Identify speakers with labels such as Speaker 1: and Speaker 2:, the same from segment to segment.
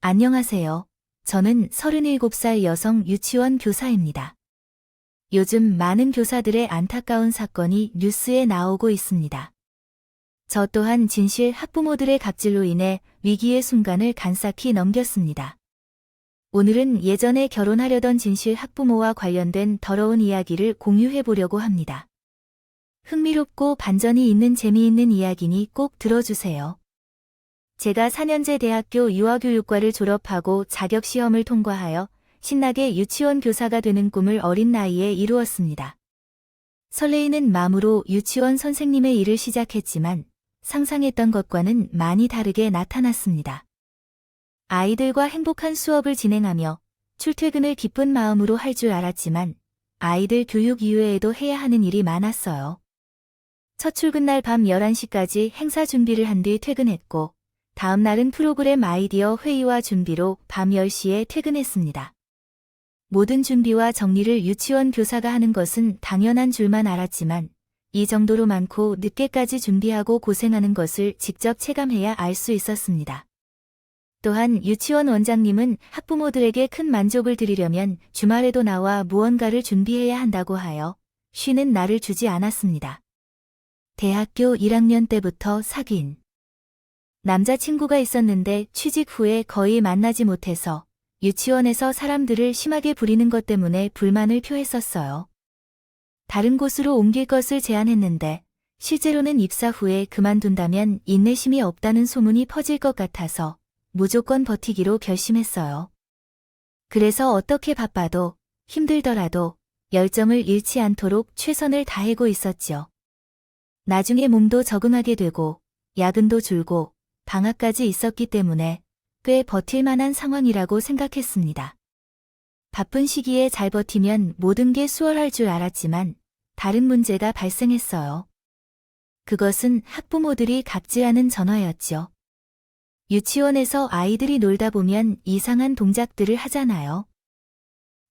Speaker 1: 안녕하세요. 저는 37살 여성 유치원 교사입니다. 요즘 많은 교사들의 안타까운 사건이 뉴스에 나오고 있습니다. 저 또한 진실 학부모들의 갑질로 인해 위기의 순간을 간삭히 넘겼습니다. 오늘은 예전에 결혼하려던 진실 학부모와 관련된 더러운 이야기를 공유해 보려고 합니다. 흥미롭고 반전이 있는 재미있는 이야기니 꼭 들어주세요. 제가 4년제 대학교 유아교육과를 졸업하고 자격시험을 통과하여 신나게 유치원 교사가 되는 꿈을 어린 나이에 이루었습니다. 설레이는 마음으로 유치원 선생님의 일을 시작했지만 상상했던 것과는 많이 다르게 나타났습니다. 아이들과 행복한 수업을 진행하며 출퇴근을 기쁜 마음으로 할 줄 알았지만 아이들 교육 이외에도 해야 하는 일이 많았어요. 첫 출근날 밤 11시까지 행사 준비를 한 뒤 퇴근했고 다음 날은 프로그램 아이디어 회의와 준비로 밤 10시에 퇴근했습니다. 모든 준비와 정리를 유치원 교사가 하는 것은 당연한 줄만 알았지만 이 정도로 많고 늦게까지 준비하고 고생하는 것을 직접 체감해야 알 수 있었습니다. 또한 유치원 원장님은 학부모들에게 큰 만족을 드리려면 주말에도 나와 무언가를 준비해야 한다고 하여 쉬는 날을 주지 않았습니다. 대학교 1학년 때부터 사귄 남자친구가 있었는데 취직 후에 거의 만나지 못해서 유치원에서 사람들을 심하게 부리는 것 때문에 불만을 표했었어요. 다른 곳으로 옮길 것을 제안했는데 실제로는 입사 후에 그만둔다면 인내심이 없다는 소문이 퍼질 것 같아서 무조건 버티기로 결심했어요. 그래서 어떻게 바빠도 힘들더라도 열정을 잃지 않도록 최선을 다하고 있었죠. 나중에 몸도 적응하게 되고 야근도 줄고 방학까지 있었기 때문에 꽤 버틸만한 상황이라고 생각했습니다. 바쁜 시기에 잘 버티면 모든 게 수월할 줄 알았지만 다른 문제가 발생했어요. 그것은 학부모들이 갑질하는 전화였죠. 유치원에서 아이들이 놀다 보면 이상한 동작들을 하잖아요.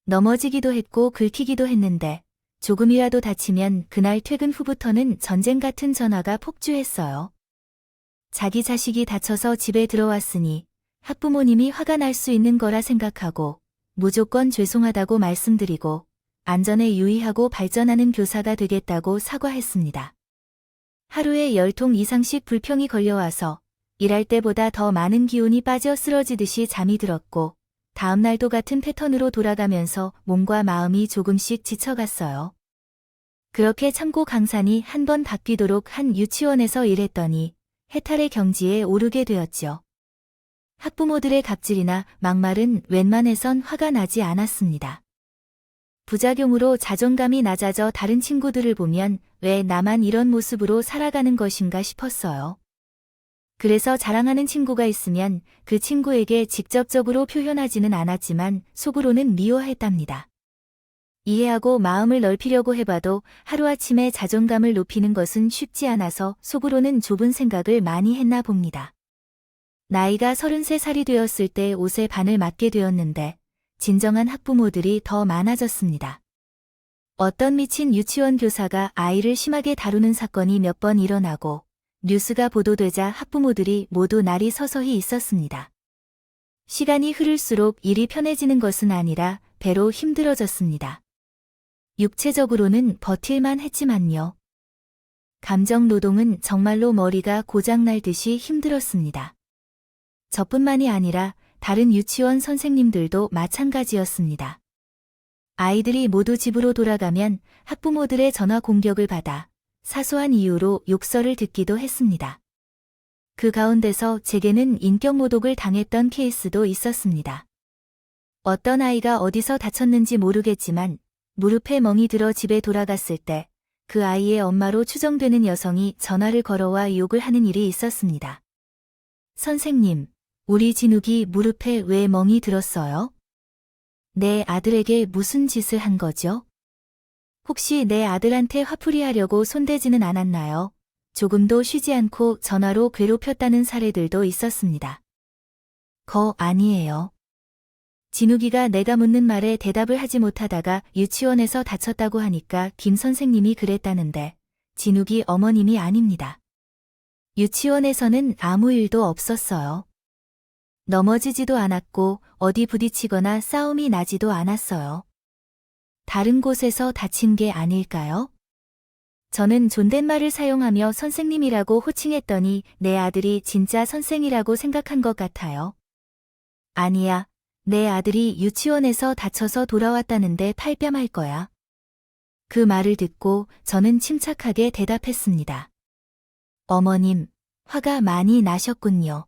Speaker 1: 넘어지기도 했고 긁히기도 했는데 조금이라도 다치면 그날 퇴근 후부터는 전쟁 같은 전화가 폭주했어요. 자기 자식이 다쳐서 집에 들어왔으니 학부모님이 화가 날 수 있는 거라 생각하고 무조건 죄송하다고 말씀드리고 안전에 유의하고 발전하는 교사가 되겠다고 사과했습니다. 하루에 10통 이상씩 불평이 걸려와서 일할 때보다 더 많은 기운이 빠져 쓰러지듯이 잠이 들었고 다음 날도 같은 패턴으로 돌아가면서 몸과 마음이 조금씩 지쳐갔어요. 그렇게 참고 강산이 한 번 바뀌도록 한 유치원에서 일했더니 해탈의 경지에 오르게 되었죠. 학부모들의 갑질이나 막말은 웬만해선 화가 나지 않았습니다. 부작용으로 자존감이 낮아져 다른 친구들을 보면 왜 나만 이런 모습으로 살아가는 것인가 싶었어요. 그래서 자랑하는 친구가 있으면 그 친구에게 직접적으로 표현하지는 않았지만 속으로는 미워했답니다. 이해하고 마음을 넓히려고 해봐도 하루아침에 자존감을 높이는 것은 쉽지 않아서 속으로는 좁은 생각을 많이 했나 봅니다. 나이가 33살이 되었을 때 옷의 반을 맞게 되었는데 진정한 학부모들이 더 많아졌습니다. 어떤 미친 유치원 교사가 아이를 심하게 다루는 사건이 몇 번 일어나고 뉴스가 보도되자 학부모들이 모두 날이 서서히 있었습니다. 시간이 흐를수록 일이 편해지는 것은 아니라 배로 힘들어졌습니다. 육체적으로는 버틸만 했지만요. 감정 노동은 정말로 머리가 고장날 듯이 힘들었습니다. 저뿐만이 아니라 다른 유치원 선생님들도 마찬가지였습니다. 아이들이 모두 집으로 돌아가면 학부모들의 전화 공격을 받아 사소한 이유로 욕설을 듣기도 했습니다. 그 가운데서 제게는 인격모독을 당했던 케이스도 있었습니다. 어떤 아이가 어디서 다쳤는지 모르겠지만 무릎에 멍이 들어 집에 돌아갔을 때 그 아이의 엄마로 추정되는 여성이 전화를 걸어와 욕을 하는 일이 있었습니다. 선생님, 우리 진욱이 무릎에 왜 멍이 들었어요? 내 아들에게 무슨 짓을 한 거죠? 혹시 내 아들한테 화풀이 하려고 손대지는 않았나요? 조금도 쉬지 않고 전화로 괴롭혔다는 사례들도 있었습니다. 아니에요. 진욱이가 내가 묻는 말에 대답을 하지 못하다가 유치원에서 다쳤다고 하니까 김 선생님이 그랬다는데 진욱이 어머님이 아닙니다. 유치원에서는 아무 일도 없었어요. 넘어지지도 않았고 어디 부딪히거나 싸움이 나지도 않았어요. 다른 곳에서 다친 게 아닐까요? 저는 존댓말을 사용하며 선생님이라고 호칭했더니 내 아들이 진짜 선생이라고 생각한 것 같아요. 아니야, 내 아들이 유치원에서 다쳐서 돌아왔다는데 팔뺨할 거야. 그 말을 듣고 저는 침착하게 대답했습니다. 어머님, 화가 많이 나셨군요.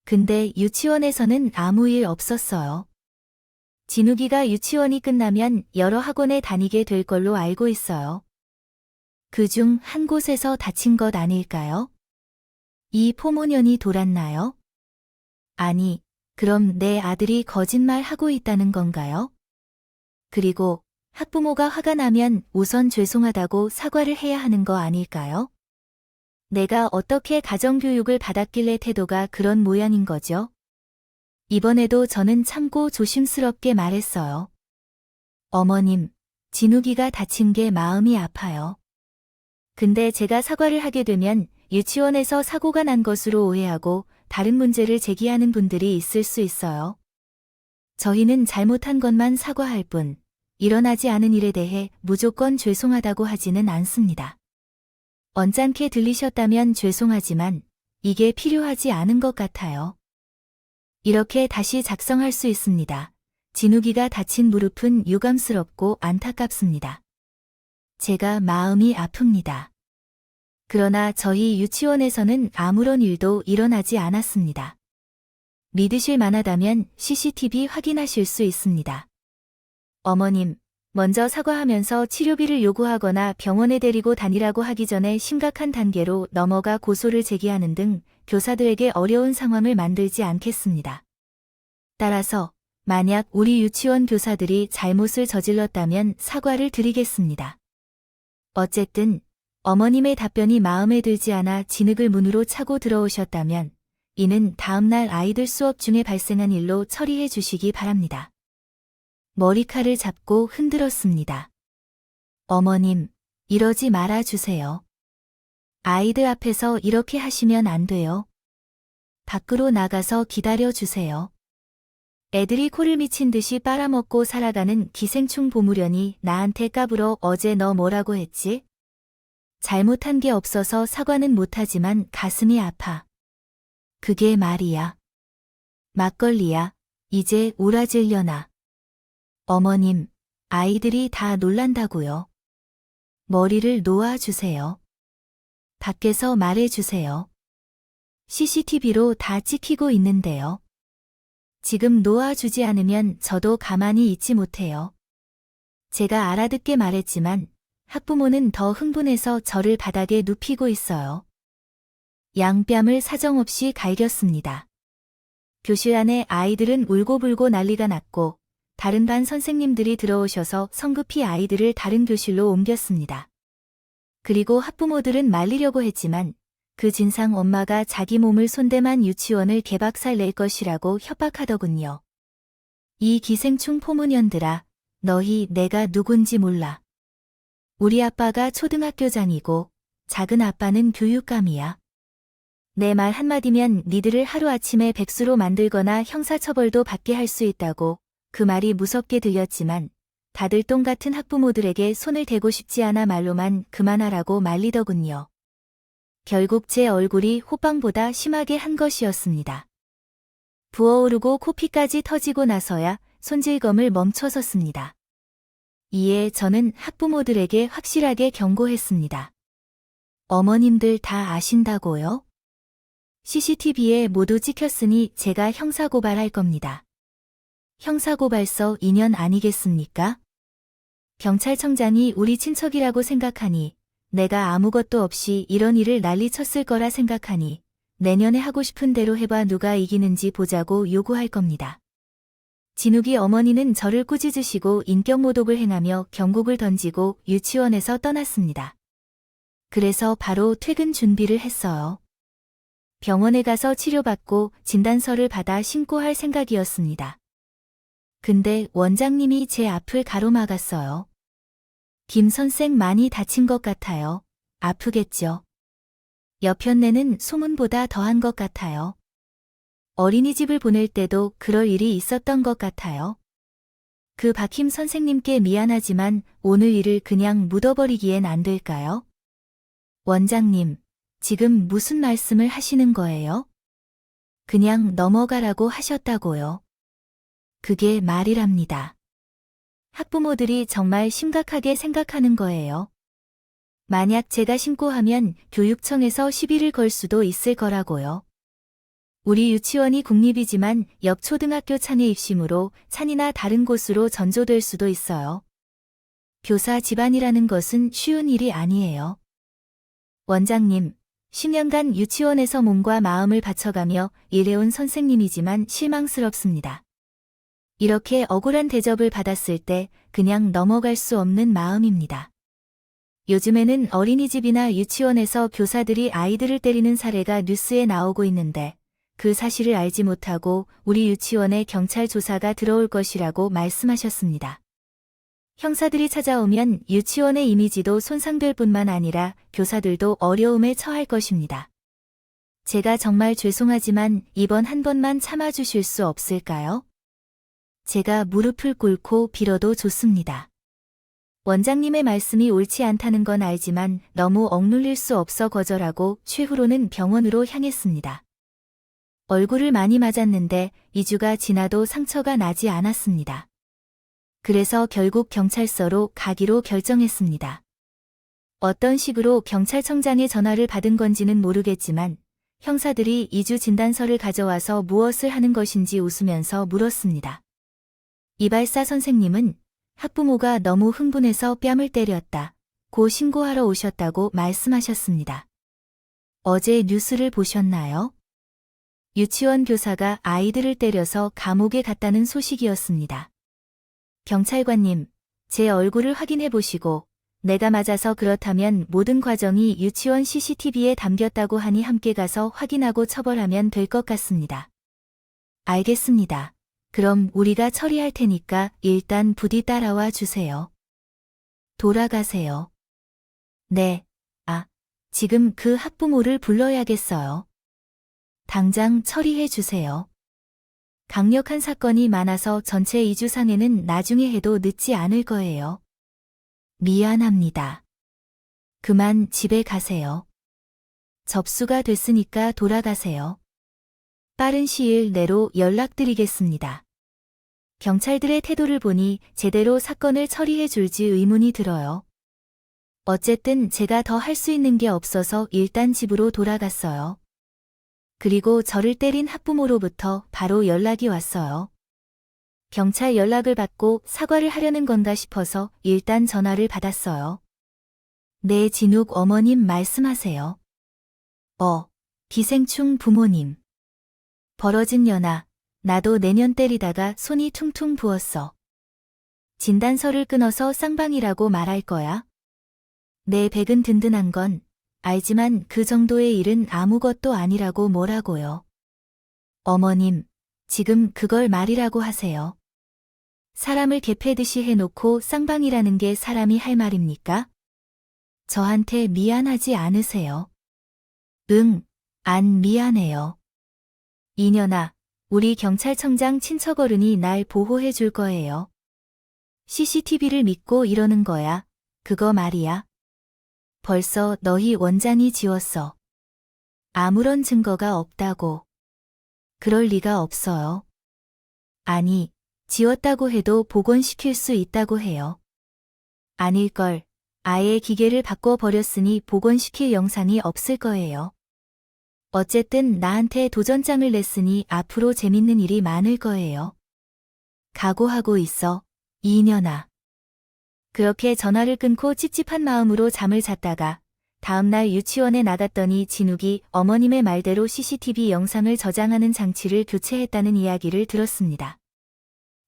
Speaker 1: 근데 유치원에서는 아무 일 없었어요. 진욱이가 유치원이 끝나면 여러 학원에 다니게 될 걸로 알고 있어요. 그중 한 곳에서 다친 것 아닐까요? 이 포모년이 돌았나요? 아니, 그럼 내 아들이 거짓말하고 있다는 건가요? 그리고 학부모가 화가 나면 우선 죄송하다고 사과를 해야 하는 거 아닐까요? 내가 어떻게 가정교육을 받았길래 태도가 그런 모양인 거죠? 이번에도 저는 참고 조심스럽게 말했어요. 어머님, 진욱이가 다친 게 마음이 아파요. 근데 제가 사과를 하게 되면 유치원에서 사고가 난 것으로 오해하고 다른 문제를 제기하는 분들이 있을 수 있어요. 저희는 잘못한 것만 사과할 뿐, 일어나지 않은 일에 대해 무조건 죄송하다고 하지는 않습니다. 언짢게 들리셨다면 죄송하지만 이게 필요하지 않은 것 같아요. 이렇게 다시 작성할 수 있습니다. 진욱이가 다친 무릎은 유감스럽고 안타깝습니다. 제가 마음이 아픕니다. 그러나 저희 유치원에서는 아무런 일도 일어나지 않았습니다. 믿으실 만하다면 CCTV 확인하실 수 있습니다. 어머님, 먼저 사과하면서 치료비를 요구하거나 병원에 데리고 다니라고 하기 전에 심각한 단계로 넘어가 고소를 제기하는 등 교사들에게 어려운 상황을 만들지 않겠습니다. 따라서 만약 우리 유치원 교사들이 잘못을 저질렀다면 사과를 드리겠습니다. 어쨌든 어머님의 답변이 마음에 들지 않아 진흙을 문으로 차고 들어오셨다면 이는 다음날 아이들 수업 중에 발생한 일로 처리해 주시기 바랍니다. 머리칼을 잡고 흔들었습니다. 어머님, 이러지 말아 주세요. 아이들 앞에서 이렇게 하시면 안 돼요. 밖으로 나가서 기다려 주세요. 애들이 코를 미친 듯이 빨아먹고 살아가는 기생충 보무려니 나한테 까불어 어제 너 뭐라고 했지? 잘못한 게 없어서 사과는 못하지만 가슴이 아파. 그게 말이야. 막걸리야. 이제 오라질려나. 어머님, 아이들이 다 놀란다고요. 머리를 놓아주세요. 밖에서 말해주세요. CCTV로 다 찍히고 있는데요. 지금 놓아주지 않으면 저도 가만히 있지 못해요. 제가 알아듣게 말했지만 학부모는 더 흥분해서 저를 바닥에 눕히고 있어요. 양뺨을 사정없이 갈겼습니다. 교실 안에 아이들은 울고불고 난리가 났고 다른 반 선생님들이 들어오셔서 성급히 아이들을 다른 교실로 옮겼습니다. 그리고 학부모들은 말리려고 했지만 그 진상 엄마가 자기 몸을 손대만 유치원을 개박살 낼 것이라고 협박하더군요. 이 기생충 포문현들아, 너희 내가 누군지 몰라. 우리 아빠가 초등학교장이고 작은 아빠는 교육감이야. 내 말 한마디면 니들을 하루아침에 백수로 만들거나 형사처벌도 받게 할 수 있다고. 그 말이 무섭게 들렸지만 다들 똥같은 학부모들에게 손을 대고 싶지 않아 말로만 그만하라고 말리더군요. 결국 제 얼굴이 호빵보다 심하게 한 것이었습니다. 부어오르고 코피까지 터지고 나서야 손질검을 멈춰섰습니다. 이에 저는 학부모들에게 확실하게 경고했습니다. 어머님들 다 아신다고요? CCTV에 모두 찍혔으니 제가 형사고발할 겁니다. 형사고발서 2년 아니겠습니까? 경찰청장이 우리 친척이라고 생각하니 내가 아무것도 없이 이런 일을 난리쳤을 거라 생각하니 내년에 하고 싶은 대로 해봐 누가 이기는지 보자고 요구할 겁니다. 진욱이 어머니는 저를 꾸짖으시고 인격모독을 행하며 경고를 던지고 유치원에서 떠났습니다. 그래서 바로 퇴근 준비를 했어요. 병원에 가서 치료받고 진단서를 받아 신고할 생각이었습니다. 근데 원장님이 제 앞을 가로막았어요. 김 선생 많이 다친 것 같아요. 아프겠죠. 여편네는 소문보다 더한 것 같아요. 어린이집을 보낼 때도 그럴 일이 있었던 것 같아요. 그 박힘 선생님께 미안하지만 오늘 일을 그냥 묻어버리기엔 안 될까요? 원장님, 지금 무슨 말씀을 하시는 거예요? 그냥 넘어가라고 하셨다고요. 그게 말이랍니다. 학부모들이 정말 심각하게 생각하는 거예요. 만약 제가 신고하면 교육청에서 시비를 걸 수도 있을 거라고요. 우리 유치원이 국립이지만 옆 초등학교 찬의 입심으로 찬이나 다른 곳으로 전조될 수도 있어요. 교사 집안이라는 것은 쉬운 일이 아니에요. 원장님, 10년간 유치원에서 몸과 마음을 바쳐가며 일해온 선생님이지만 실망스럽습니다. 이렇게 억울한 대접을 받았을 때 그냥 넘어갈 수 없는 마음입니다. 요즘에는 어린이집이나 유치원에서 교사들이 아이들을 때리는 사례가 뉴스에 나오고 있는데 그 사실을 알지 못하고 우리 유치원에 경찰 조사가 들어올 것이라고 말씀하셨습니다. 형사들이 찾아오면 유치원의 이미지도 손상될 뿐만 아니라 교사들도 어려움에 처할 것입니다. 제가 정말 죄송하지만 이번 한 번만 참아주실 수 없을까요? 제가 무릎을 꿇고 빌어도 좋습니다. 원장님의 말씀이 옳지 않다는 건 알지만 너무 억눌릴 수 없어 거절하고 최후로는 병원으로 향했습니다. 얼굴을 많이 맞았는데 2주가 지나도 상처가 나지 않았습니다. 그래서 결국 경찰서로 가기로 결정했습니다. 어떤 식으로 경찰청장의 전화를 받은 건지는 모르겠지만 형사들이 2주 진단서를 가져와서 무엇을 하는 것인지 웃으면서 물었습니다. 이발사 선생님은 학부모가 너무 흥분해서 뺨을 때렸다. 고 신고하러 오셨다고 말씀하셨습니다. 어제 뉴스를 보셨나요? 유치원 교사가 아이들을 때려서 감옥에 갔다는 소식이었습니다. 경찰관님, 제 얼굴을 확인해 보시고 내가 맞아서 그렇다면 모든 과정이 유치원 CCTV에 담겼다고 하니 함께 가서 확인하고 처벌하면 될 것 같습니다. 알겠습니다. 그럼 우리가 처리할 테니까 일단 부디 따라와 주세요. 돌아가세요. 네, 지금 그 학부모를 불러야겠어요. 당장 처리해 주세요. 강력한 사건이 많아서 전체 2주 상해는 나중에 해도 늦지 않을 거예요. 미안합니다. 그만 집에 가세요. 접수가 됐으니까 돌아가세요. 빠른 시일 내로 연락드리겠습니다. 경찰들의 태도를 보니 제대로 사건을 처리해 줄지 의문이 들어요. 어쨌든 제가 더 할 수 있는 게 없어서 일단 집으로 돌아갔어요. 그리고 저를 때린 학부모로부터 바로 연락이 왔어요. 경찰 연락을 받고 사과를 하려는 건가 싶어서 일단 전화를 받았어요. 네, 진욱 어머님 말씀하세요. 기생충 부모님. 벌어진 년아, 나도 내년 때리다가 손이 퉁퉁 부었어. 진단서를 끊어서 쌍방이라고 말할 거야? 내 백은 든든한 건 알지만 그 정도의 일은 아무것도 아니라고 뭐라고요. 어머님, 지금 그걸 말이라고 하세요. 사람을 개패듯이 해놓고 쌍방이라는 게 사람이 할 말입니까? 저한테 미안하지 않으세요? 응, 안 미안해요. 이년아, 우리 경찰청장 친척어른이 날 보호해 줄 거예요. CCTV를 믿고 이러는 거야. 그거 말이야. 벌써 너희 원장이 지웠어. 아무런 증거가 없다고. 그럴 리가 없어요. 아니, 지웠다고 해도 복원시킬 수 있다고 해요. 아닐걸. 아예 기계를 바꿔버렸으니 복원시킬 영상이 없을 거예요. 어쨌든 나한테 도전장을 냈으니 앞으로 재밌는 일이 많을 거예요. 각오하고 있어, 이년아. 그렇게 전화를 끊고 찝찝한 마음으로 잠을 잤다가 다음날 유치원에 나갔더니 진욱이 어머님의 말대로 CCTV 영상을 저장하는 장치를 교체했다는 이야기를 들었습니다.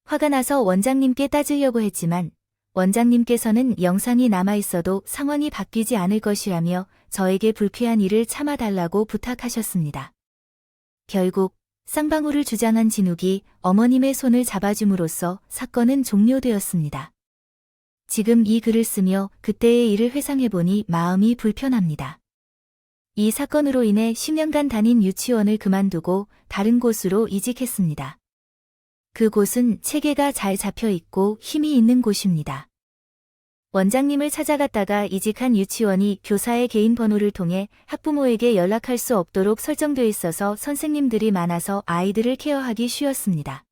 Speaker 1: 화가 나서 원장님께 따지려고 했지만 원장님께서는 영상이 남아있어도 상황이 바뀌지 않을 것이라며 저에게 불쾌한 일을 참아달라고 부탁하셨습니다. 결국 쌍방울을 주장한 진욱이 어머님의 손을 잡아줌으로써 사건은 종료되었습니다. 지금 이 글을 쓰며 그때의 일을 회상해보니 마음이 불편합니다. 이 사건으로 인해 10년간 다닌 유치원을 그만두고 다른 곳으로 이직했습니다. 그곳은 체계가 잘 잡혀 있고 힘이 있는 곳입니다. 원장님을 찾아갔다가 이직한 유치원이 교사의 개인 번호를 통해 학부모에게 연락할 수 없도록 설정되어 있어서 선생님들이 많아서 아이들을 케어하기 쉬웠습니다.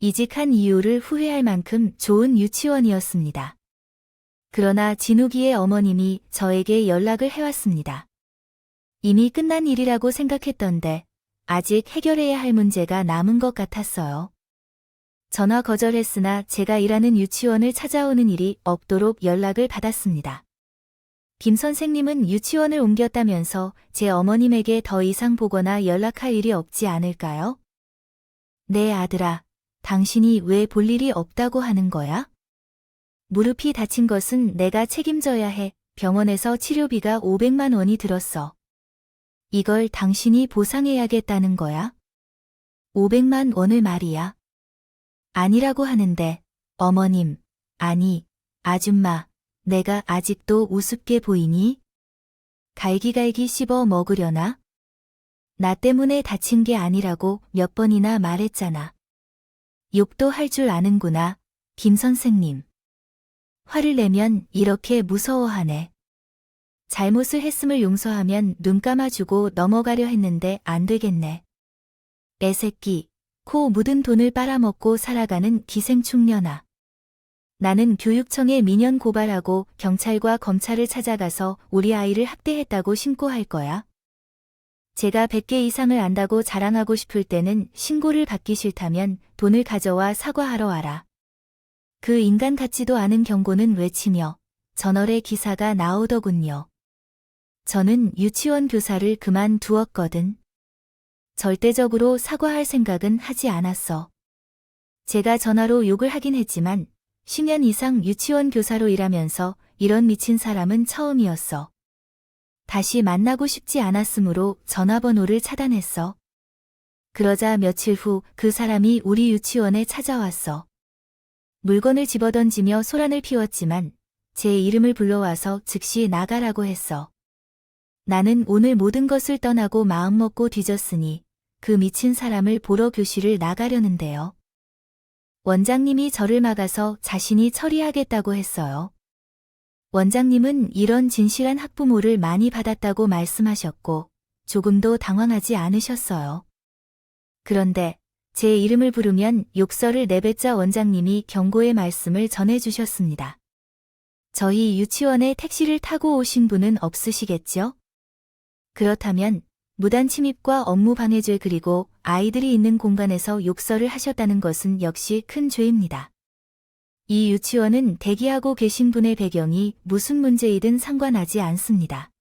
Speaker 1: 이직한 이유를 후회할 만큼 좋은 유치원이었습니다. 그러나 진욱이의 어머님이 저에게 연락을 해왔습니다. 이미 끝난 일이라고 생각했던데 아직 해결해야 할 문제가 남은 것 같았어요. 전화 거절했으나 제가 일하는 유치원을 찾아오는 일이 없도록 연락을 받았습니다. 김 선생님은 유치원을 옮겼다면서 제 어머님에게 더 이상 보거나 연락할 일이 없지 않을까요? 네, 아들아. 당신이 왜 볼 일이 없다고 하는 거야? 무릎이 다친 것은 내가 책임져야 해. 병원에서 치료비가 500만 원이 들었어. 이걸 당신이 보상해야겠다는 거야? 500만 원을 말이야. 아니라고 하는데, 어머님, 아니, 아줌마, 내가 아직도 우습게 보이니? 갈기갈기 씹어 먹으려나? 나 때문에 다친 게 아니라고 몇 번이나 말했잖아. 욕도 할 줄 아는구나, 김 선생님. 화를 내면 이렇게 무서워하네. 잘못을 했음을 용서하면 눈 감아주고 넘어가려 했는데 안 되겠네. 애새끼, 코 묻은 돈을 빨아먹고 살아가는 기생충년아. 나는 교육청에 민원 고발하고 경찰과 검찰을 찾아가서 우리 아이를 학대했다고 신고할 거야. 제가 100개 이상을 안다고 자랑하고 싶을 때는 신고를 받기 싫다면 돈을 가져와 사과하러 와라. 그 인간 같지도 않은 경고는 외치며 저널에 기사가 나오더군요. 저는 유치원 교사를 그만두었거든. 절대적으로 사과할 생각은 하지 않았어. 제가 전화로 욕을 하긴 했지만 10년 이상 유치원 교사로 일하면서 이런 미친 사람은 처음이었어. 다시 만나고 싶지 않았으므로 전화번호를 차단했어. 그러자 며칠 후 그 사람이 우리 유치원에 찾아왔어. 물건을 집어던지며 소란을 피웠지만 제 이름을 불러와서 즉시 나가라고 했어. 나는 오늘 모든 것을 떠나고 마음먹고 뒤졌으니 그 미친 사람을 보러 교실을 나가려는데요. 원장님이 저를 막아서 자신이 처리하겠다고 했어요. 원장님은 이런 진실한 학부모를 많이 받았다고 말씀하셨고 조금도 당황하지 않으셨어요. 그런데 제 이름을 부르면 욕설을 내뱉자 원장님이 경고의 말씀을 전해주셨습니다. 저희 유치원에 택시를 타고 오신 분은 없으시겠죠? 그렇다면 무단 침입과 업무방해죄 그리고 아이들이 있는 공간에서 욕설을 하셨다는 것은 역시 큰 죄입니다. 이 유치원은 대기하고 계신 분의 배경이 무슨 문제이든 상관하지 않습니다.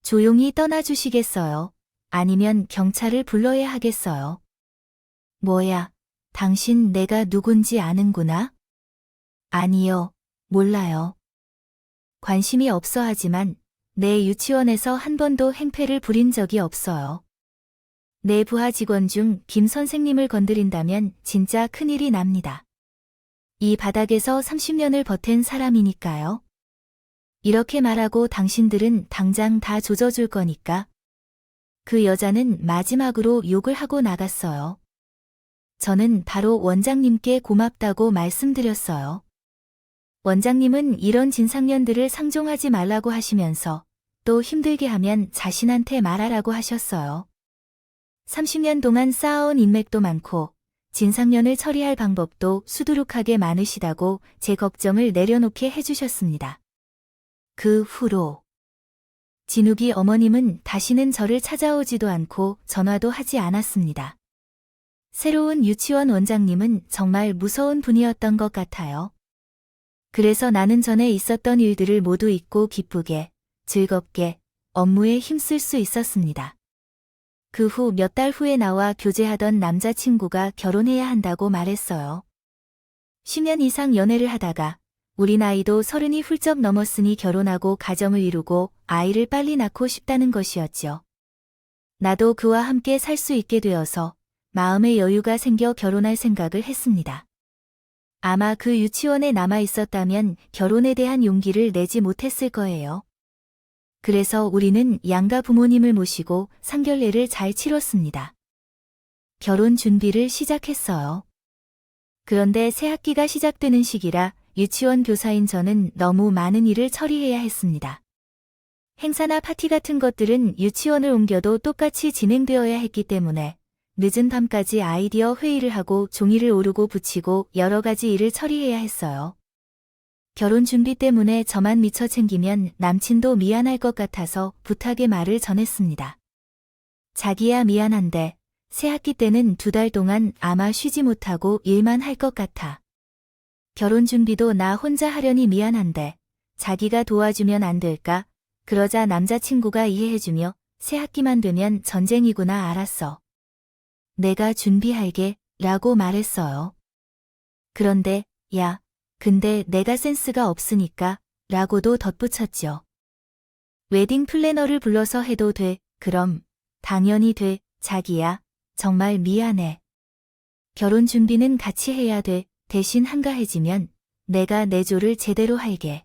Speaker 1: 조용히 떠나주시겠어요? 아니면 경찰을 불러야 하겠어요? 뭐야, 당신 내가 누군지 아는구나? 아니요, 몰라요. 관심이 없어 하지만 내 유치원에서 한 번도 행패를 부린 적이 없어요. 내 부하 직원 중 김 선생님을 건드린다면 진짜 큰일이 납니다. 이 바닥에서 30년을 버틴 사람이니까요. 이렇게 말하고 당신들은 당장 다 조져줄 거니까. 그 여자는 마지막으로 욕을 하고 나갔어요. 저는 바로 원장님께 고맙다고 말씀드렸어요. 원장님은 이런 진상년들을 상종하지 말라고 하시면서 또 힘들게 하면 자신한테 말하라고 하셨어요. 30년 동안 쌓아온 인맥도 많고 진상년을 처리할 방법도 수두룩하게 많으시다고 제 걱정을 내려놓게 해주셨습니다. 그 후로 진욱이 어머님은 다시는 저를 찾아오지도 않고 전화도 하지 않았습니다. 새로운 유치원 원장님은 정말 무서운 분이었던 것 같아요. 그래서 나는 전에 있었던 일들을 모두 잊고 기쁘게, 즐겁게 업무에 힘쓸 수 있었습니다. 그 후 몇 달 후에 나와 교제하던 남자친구가 결혼해야 한다고 말했어요. 10년 이상 연애를 하다가 우리 나이도 30이 훌쩍 넘었으니 결혼하고 가정을 이루고 아이를 빨리 낳고 싶다는 것이었죠. 나도 그와 함께 살 수 있게 되어서 마음의 여유가 생겨 결혼할 생각을 했습니다. 아마 그 유치원에 남아 있었다면 결혼에 대한 용기를 내지 못했을 거예요. 그래서 우리는 양가 부모님을 모시고 상견례를 잘 치렀습니다. 결혼 준비를 시작했어요. 그런데 새 학기가 시작되는 시기라 유치원 교사인 저는 너무 많은 일을 처리해야 했습니다. 행사나 파티 같은 것들은 유치원을 옮겨도 똑같이 진행되어야 했기 때문에 늦은 밤까지 아이디어 회의를 하고 종이를 오르고 붙이고 여러 가지 일을 처리해야 했어요. 결혼 준비 때문에 저만 미처 챙기면 남친도 미안할 것 같아서 부탁의 말을 전했습니다. 자기야 미안한데 새 학기 때는 2달 동안 아마 쉬지 못하고 일만 할 것 같아. 결혼 준비도 나 혼자 하려니 미안한데 자기가 도와주면 안 될까? 그러자 남자친구가 이해해주며 새 학기만 되면 전쟁이구나 알았어. 내가 준비할게 라고 말했어요. 그런데 야, 근데 내가 센스가 없으니까 라고도 덧붙였죠. 웨딩 플래너를 불러서 해도 돼. 그럼 당연히 돼. 자기야. 정말 미안해. 결혼 준비는 같이 해야 돼. 대신 한가해지면 내가 내 조를 제대로 할게.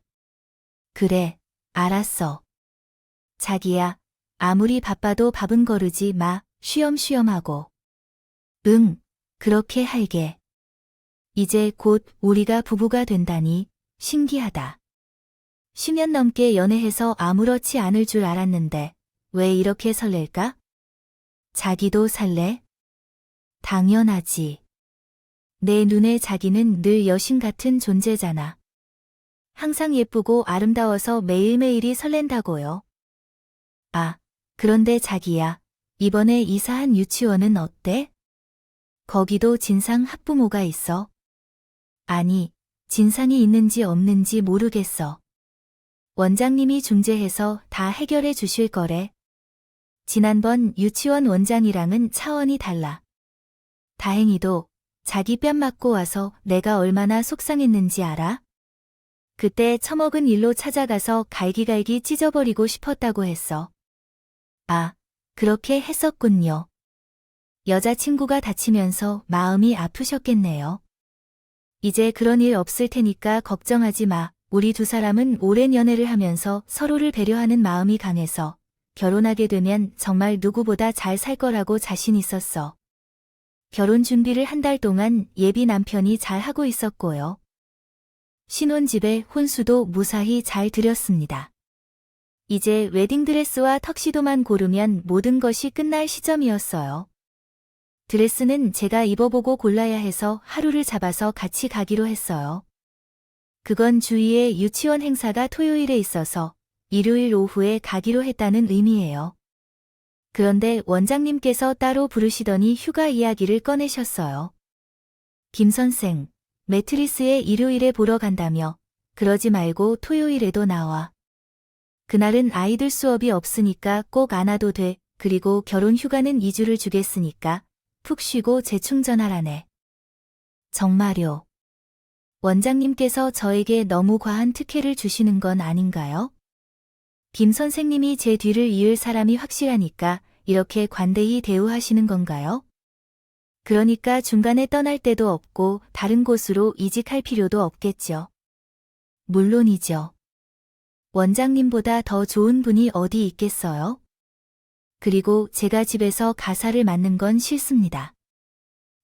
Speaker 1: 그래, 알았어. 자기야, 아무리 바빠도 밥은 거르지 마. 쉬엄쉬엄 하고. 응, 그렇게 할게. 이제 곧 우리가 부부가 된다니 신기하다. 10년 넘게 연애해서 아무렇지 않을 줄 알았는데 왜 이렇게 설렐까? 자기도 설레? 당연하지. 내 눈에 자기는 늘 여신 같은 존재잖아. 항상 예쁘고 아름다워서 매일매일이 설렌다고요. 아, 그런데 자기야, 이번에 이사한 유치원은 어때? 거기도 진상 학부모가 있어? 아니, 진상이 있는지 없는지 모르겠어. 원장님이 중재해서 다 해결해 주실 거래. 지난번 유치원 원장이랑은 차원이 달라. 다행히도 자기 뺨 맞고 와서 내가 얼마나 속상했는지 알아? 그때 처먹은 일로 찾아가서 갈기갈기 찢어버리고 싶었다고 했어. 아, 그렇게 했었군요. 여자친구가 다치면서 마음이 아프셨겠네요. 이제 그런 일 없을 테니까 걱정하지 마. 우리 두 사람은 오랜 연애를 하면서 서로를 배려하는 마음이 강해서 결혼하게 되면 정말 누구보다 잘 살 거라고 자신 있었어. 결혼 준비를 1달 동안 예비 남편이 잘 하고 있었고요. 신혼집에 혼수도 무사히 잘 드렸습니다. 이제 웨딩드레스와 턱시도만 고르면 모든 것이 끝날 시점이었어요. 드레스는 제가 입어보고 골라야 해서 하루를 잡아서 같이 가기로 했어요. 그건 주위에 유치원 행사가 토요일에 있어서 일요일 오후에 가기로 했다는 의미예요. 그런데 원장님께서 따로 부르시더니 휴가 이야기를 꺼내셨어요. 김 선생, 매트리스에 일요일에 보러 간다며. 그러지 말고 토요일에도 나와. 그날은 아이들 수업이 없으니까 꼭 안 와도 돼. 그리고 결혼 휴가는 2주를 주겠으니까 푹 쉬고 재충전하라네. 정말요. 원장님께서 저에게 너무 과한 특혜를 주시는 건 아닌가요? 김 선생님이 제 뒤를 이을 사람이 확실하니까 이렇게 관대히 대우하시는 건가요? 그러니까 중간에 떠날 때도 없고 다른 곳으로 이직할 필요도 없겠죠. 물론이죠. 원장님보다 더 좋은 분이 어디 있겠어요? 그리고 제가 집에서 가사를 맡는 건 싫습니다.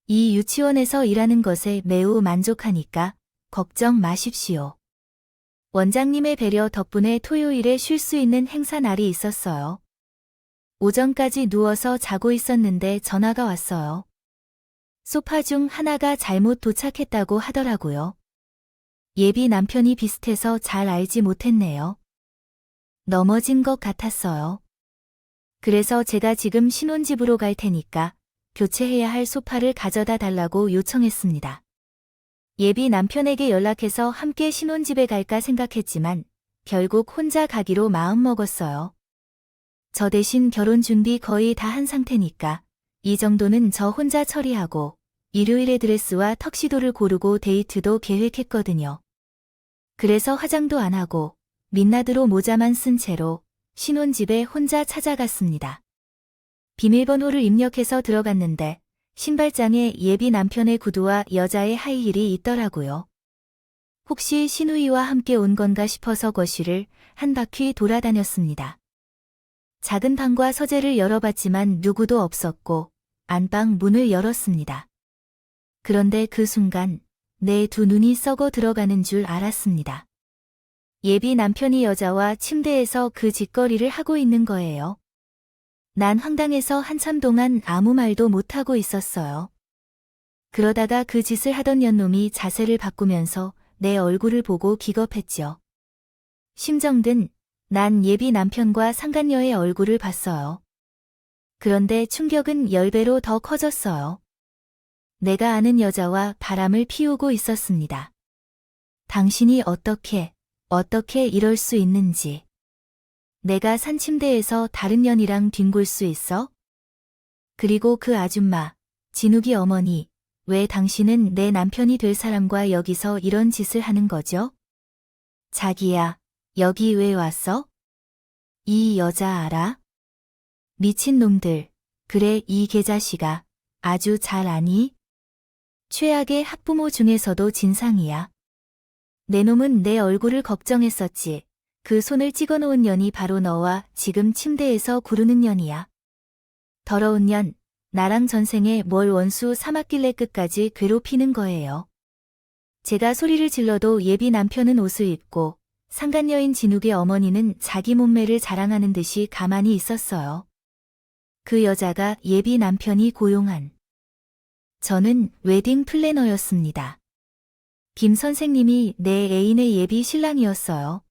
Speaker 1: 이 유치원에서 일하는 것에 매우 만족하니까 걱정 마십시오. 원장님의 배려 덕분에 토요일에 쉴 수 있는 행사 날이 있었어요. 오전까지 누워서 자고 있었는데 전화가 왔어요. 소파 중 하나가 잘못 도착했다고 하더라고요. 예비 남편이 비슷해서 잘 알지 못했네요. 넘어진 것 같았어요. 그래서 제가 지금 신혼집으로 갈 테니까 교체해야 할 소파를 가져다 달라고 요청했습니다. 예비 남편에게 연락해서 함께 신혼집에 갈까 생각했지만 결국 혼자 가기로 마음먹었어요. 저 대신 결혼 준비 거의 다 한 상태니까 이 정도는 저 혼자 처리하고 일요일에 드레스와 턱시도를 고르고 데이트도 계획했거든요. 그래서 화장도 안 하고 민낯으로 모자만 쓴 채로 신혼집에 혼자 찾아갔습니다. 비밀번호를 입력해서 들어갔는데 신발장에 예비 남편의 구두와 여자의 하이힐이 있더라고요. 혹시 신우이와 함께 온 건가 싶어서 거실을 한 바퀴 돌아다녔습니다. 작은 방과 서재를 열어봤지만 누구도 없었고 안방 문을 열었습니다. 그런데 그 순간 내 두 눈이 썩어 들어가는 줄 알았습니다. 예비 남편이 여자와 침대에서 그 짓거리를 하고 있는 거예요. 난 황당해서 한참 동안 아무 말도 못하고 있었어요. 그러다가 그 짓을 하던 년놈이 자세를 바꾸면서 내 얼굴을 보고 기겁했지요. 심정든 난 예비 남편과 상간녀의 얼굴을 봤어요. 그런데 충격은 10배로 더 커졌어요. 내가 아는 여자와 바람을 피우고 있었습니다. 당신이 어떻게 이럴 수 있는지. 내가 산 침대에서 다른 년이랑 뒹굴 수 있어? 그리고 그 아줌마, 진욱이 어머니, 왜 당신은 내 남편이 될 사람과 여기서 이런 짓을 하는 거죠? 자기야, 여기 왜 왔어? 이 여자 알아? 미친 놈들, 그래 이 개자식아, 아주 잘 아니? 최악의 학부모 중에서도 진상이야. 내 놈은 내 얼굴을 걱정했었지. 그 손을 찍어놓은 년이 바로 너와 지금 침대에서 구르는 년이야. 더러운 년, 나랑 전생에 뭘 원수 삼았길래 끝까지 괴롭히는 거예요. 제가 소리를 질러도 예비 남편은 옷을 입고 상간녀인 진욱의 어머니는 자기 몸매를 자랑하는 듯이 가만히 있었어요. 그 여자가 예비 남편이 고용한. 저는 웨딩 플래너였습니다. 김 선생님이 내 애인의 예비 신랑이었어요.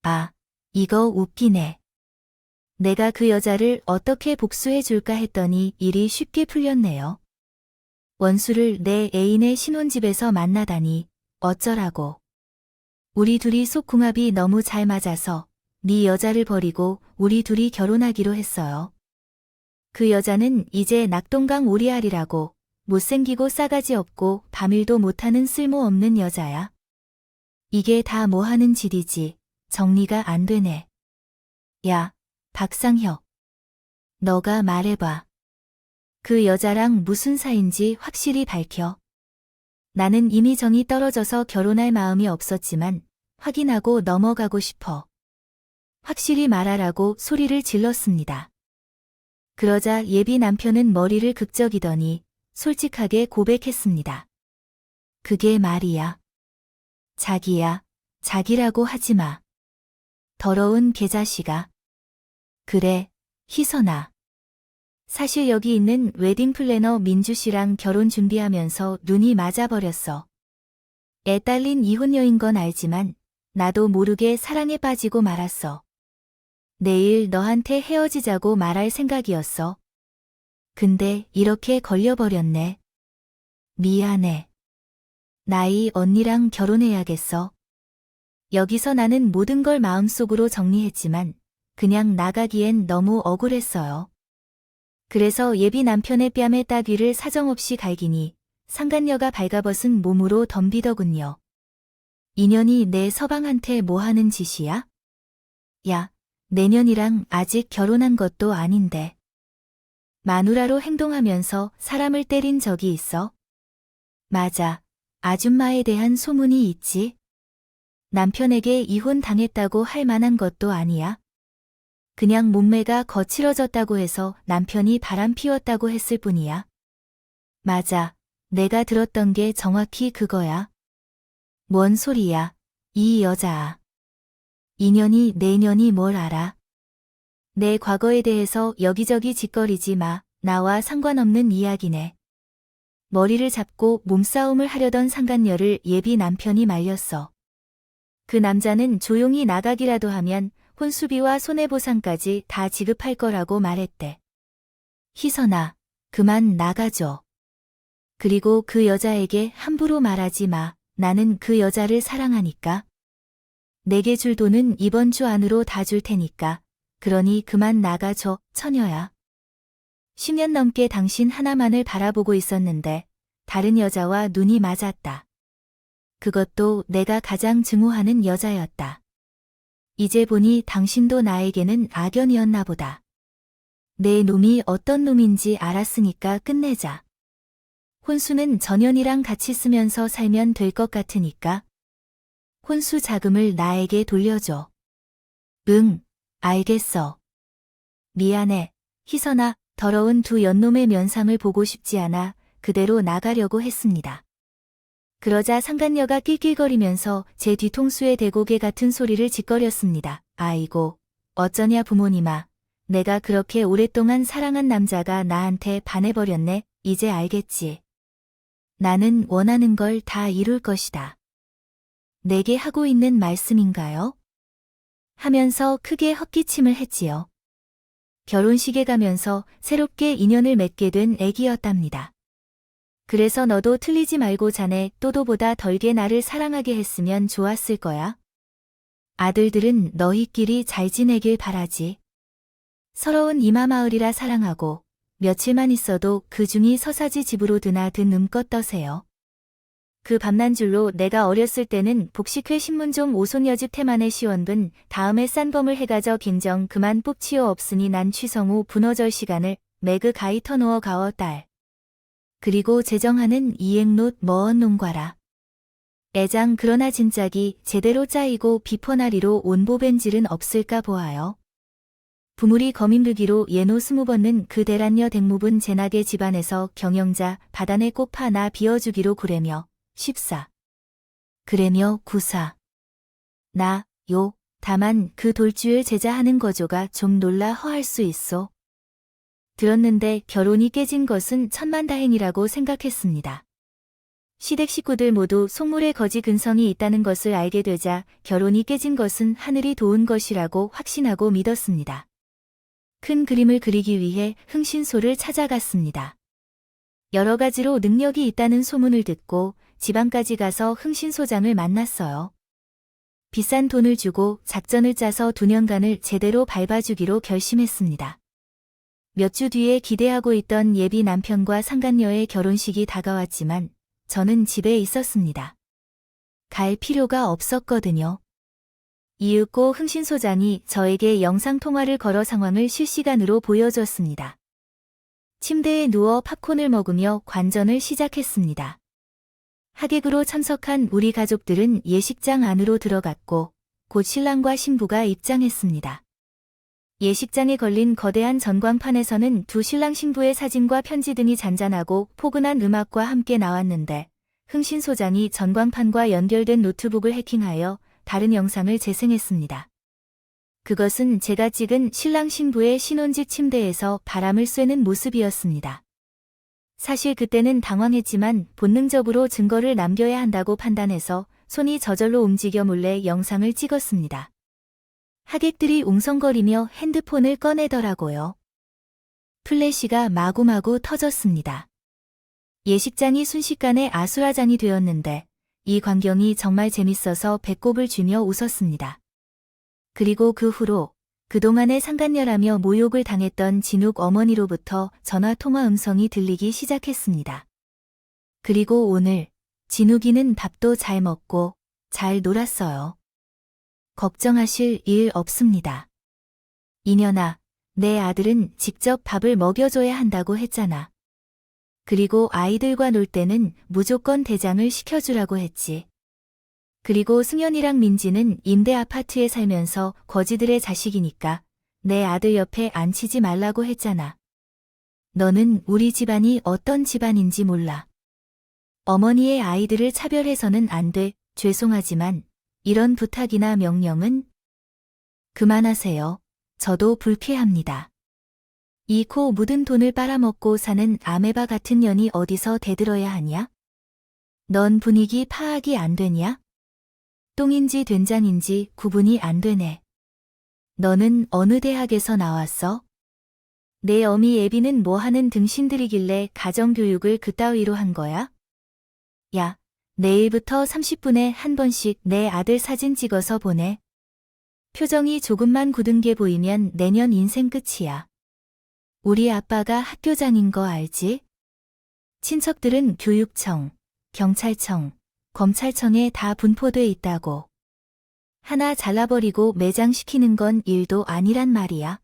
Speaker 1: 아, 이거 웃기네. 내가 그 여자를 어떻게 복수해 줄까 했더니 일이 쉽게 풀렸네요. 원수를 내 애인의 신혼집에서 만나다니 어쩌라고. 우리 둘이 속궁합이 너무 잘 맞아서 네 여자를 버리고 우리 둘이 결혼하기로 했어요. 그 여자는 이제 낙동강 오리알이라고 못생기고 싸가지 없고 밤일도 못하는 쓸모없는 여자야. 이게 다 뭐 하는 짓이지. 정리가 안 되네. 야, 박상혁. 너가 말해봐. 그 여자랑 무슨 사이인지 확실히 밝혀. 나는 이미 정이 떨어져서 결혼할 마음이 없었지만 확인하고 넘어가고 싶어. 확실히 말하라고 소리를 질렀습니다. 그러자 예비 남편은 머리를 극적이더니 솔직하게 고백했습니다. 그게 말이야. 자기야, 자기라고 하지 마. 더러운 개자식아. 그래, 희선아. 사실 여기 있는 웨딩 플래너 민주 씨랑 결혼 준비하면서 눈이 맞아버렸어. 애 딸린 이혼녀인 건 알지만 나도 모르게 사랑에 빠지고 말았어. 내일 너한테 헤어지자고 말할 생각이었어. 근데 이렇게 걸려버렸네. 미안해. 나이 언니랑 결혼해야겠어. 여기서 나는 모든 걸 마음속으로 정리했지만 그냥 나가기엔 너무 억울했어요. 그래서 예비 남편의 뺨에 따귀를 사정없이 갈기니 상간녀가 발가벗은 몸으로 덤비더군요. 인연이 내 서방한테 뭐 하는 짓이야? 야, 내년이랑 아직 결혼한 것도 아닌데. 마누라로 행동하면서 사람을 때린 적이 있어? 맞아. 아줌마에 대한 소문이 있지. 남편에게 이혼당했다고 할 만한 것도 아니야. 그냥 몸매가 거칠어졌다고 해서 남편이 바람 피웠다고 했을 뿐이야. 맞아. 내가 들었던 게 정확히 그거야. 뭔 소리야. 이 여자아. 인연이 내년이 뭘 알아. 내 과거에 대해서 여기저기 짓거리지 마. 나와 상관없는 이야기네. 머리를 잡고 몸싸움을 하려던 상간녀를 예비 남편이 말렸어. 그 남자는 조용히 나가기라도 하면 혼수비와 손해보상까지 다 지급할 거라고 말했대. 희선아, 그만 나가줘. 그리고 그 여자에게 함부로 말하지 마. 나는 그 여자를 사랑하니까. 내게 줄 돈은 이번 주 안으로 다 줄 테니까. 그러니 그만 나가줘, 처녀야. 10년 넘게 당신 하나만을 바라보고 있었는데 다른 여자와 눈이 맞았다. 그것도 내가 가장 증오하는 여자였다. 이제 보니 당신도 나에게는 악연이었나 보다. 내 놈이 어떤 놈인지 알았으니까 끝내자. 혼수는 전현이랑 같이 쓰면서 살면 될 것 같으니까. 혼수 자금을 나에게 돌려줘. 응, 알겠어. 미안해, 희선아, 더러운 두 연놈의 면상을 보고 싶지 않아 그대로 나가려고 했습니다. 그러자 상간녀가 낄낄거리면서 제 뒤통수에 대고개 같은 소리를 짓거렸습니다. 아이고, 어쩌냐 부모님아. 내가 그렇게 오랫동안 사랑한 남자가 나한테 반해버렸네. 이제 알겠지. 나는 원하는 걸 다 이룰 것이다. 내게 하고 있는 말씀인가요? 하면서 크게 헛기침을 했지요. 결혼식에 가면서 새롭게 인연을 맺게 된 애기였답니다. 그래서 너도 틀리지 말고 자네 또도보다 덜게 나를 사랑하게 했으면 좋았을 거야. 아들들은 너희끼리 잘 지내길 바라지. 서러운 이마마을이라 사랑하고 며칠만 있어도 그중이 서사지 집으로 드나든 음껏 떠세요. 그 밤난줄로 내가 어렸을 때는 복식회 신문좀 오손여집 태만의 시원분 다음에 싼범을 해가져 빈정 그만 뽑지요 없으니 난 취성후 분어절 시간을 매그 가이터 놓어 가워 딸. 그리고 제정하는 이행롯 머언 농과라. 애장 그러나 진짝이 제대로 짜이고 비퍼나리로 온보벤질은 없을까 보아요. 부물이 거민르기로 예노 20번는 그 대란녀 댕무분 제나게 집안에서 경영자 바단에 꽃파 나 비어주기로 구래며 14. 그래며 94. 요, 다만 그 돌주를 제자하는 거조가 좀 놀라 허할 수 있소. 들었는데 결혼이 깨진 것은 천만다행이라고 생각했습니다. 시댁 식구들 모두 속물에 거지 근성이 있다는 것을 알게 되자 결혼이 깨진 것은 하늘이 도운 것이라고 확신하고 믿었습니다. 큰 그림을 그리기 위해 흥신소를 찾아갔습니다. 여러 가지로 능력이 있다는 소문을 듣고 지방까지 가서 흥신소장을 만났어요. 비싼 돈을 주고 작전을 짜서 2년간을 제대로 밟아주기로 결심했습니다. 몇 주 뒤에 기대하고 있던 예비 남편과 상간녀의 결혼식이 다가왔지만 저는 집에 있었습니다. 갈 필요가 없었거든요. 이윽고 흥신소장이 저에게 영상통화를 걸어 상황을 실시간으로 보여줬습니다. 침대에 누워 팝콘을 먹으며 관전을 시작했습니다. 하객으로 참석한 우리 가족들은 예식장 안으로 들어갔고 곧 신랑과 신부가 입장했습니다. 예식장에 걸린 거대한 전광판에서는 두 신랑 신부의 사진과 편지 등이 잔잔하고 포근한 음악과 함께 나왔는데 흥신소장이 전광판과 연결된 노트북을 해킹하여 다른 영상을 재생했습니다. 그것은 제가 찍은 신랑 신부의 신혼집 침대에서 바람을 쐬는 모습이었습니다. 사실 그때는 당황했지만 본능적으로 증거를 남겨야 한다고 판단해서 손이 저절로 움직여 몰래 영상을 찍었습니다. 하객들이 웅성거리며 핸드폰을 꺼내더라고요. 플래시가 마구마구 터졌습니다. 예식장이 순식간에 아수라장이 되었는데 이 광경이 정말 재밌어서 배꼽을 쥐며 웃었습니다. 그리고 그 후로 그동안의 상간녀라며 모욕을 당했던 진욱 어머니로부터 전화통화 음성이 들리기 시작했습니다. 그리고 오늘 진욱이는 밥도 잘 먹고 잘 놀았어요. 걱정하실 일 없습니다. 이년아, 내 아들은 직접 밥을 먹여줘야 한다고 했잖아. 그리고 아이들과 놀 때는 무조건 대장을 시켜주라고 했지. 그리고 승현이랑 민지는 임대 아파트에 살면서 거지들의 자식이니까 내 아들 옆에 앉히지 말라고 했잖아. 너는 우리 집안이 어떤 집안인지 몰라. 어머니의 아이들을 차별해서는 안 돼. 죄송하지만 이런 부탁이나 명령은 그만하세요. 저도 불쾌합니다. 이 코 묻은 돈을 빨아먹고 사는 아메바 같은 년이 어디서 대들어야 하냐? 넌 분위기 파악이 안 되냐? 똥인지 된장인지 구분이 안 되네. 너는 어느 대학에서 나왔어? 내 어미 애비는 뭐 하는 등신들이길래 가정교육을 그따위로 한 거야? 야, 내일부터 30분에 한 번씩 내 아들 사진 찍어서 보내. 표정이 조금만 굳은 게 보이면 내년 인생 끝이야. 우리 아빠가 학교장인 거 알지? 친척들은 교육청, 경찰청, 검찰청에 다 분포돼 있다고. 하나 잘라버리고 매장시키는 건 일도 아니란 말이야.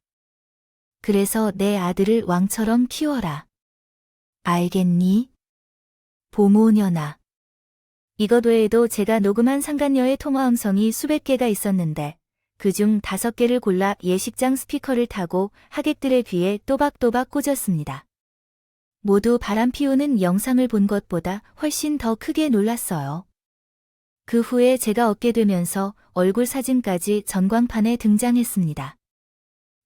Speaker 1: 그래서 내 아들을 왕처럼 키워라. 알겠니? 보모녀나. 이것 외에도 제가 녹음한 상간녀의 통화 음성이 수백 개가 있었는데 그중 5개를 골라 예식장 스피커를 타고 하객들의 귀에 또박또박 꽂았습니다. 모두 바람 피우는 영상을 본 것보다 훨씬 더 크게 놀랐어요. 그 후에 제가 얻게 되면서 얼굴 사진까지 전광판에 등장했습니다.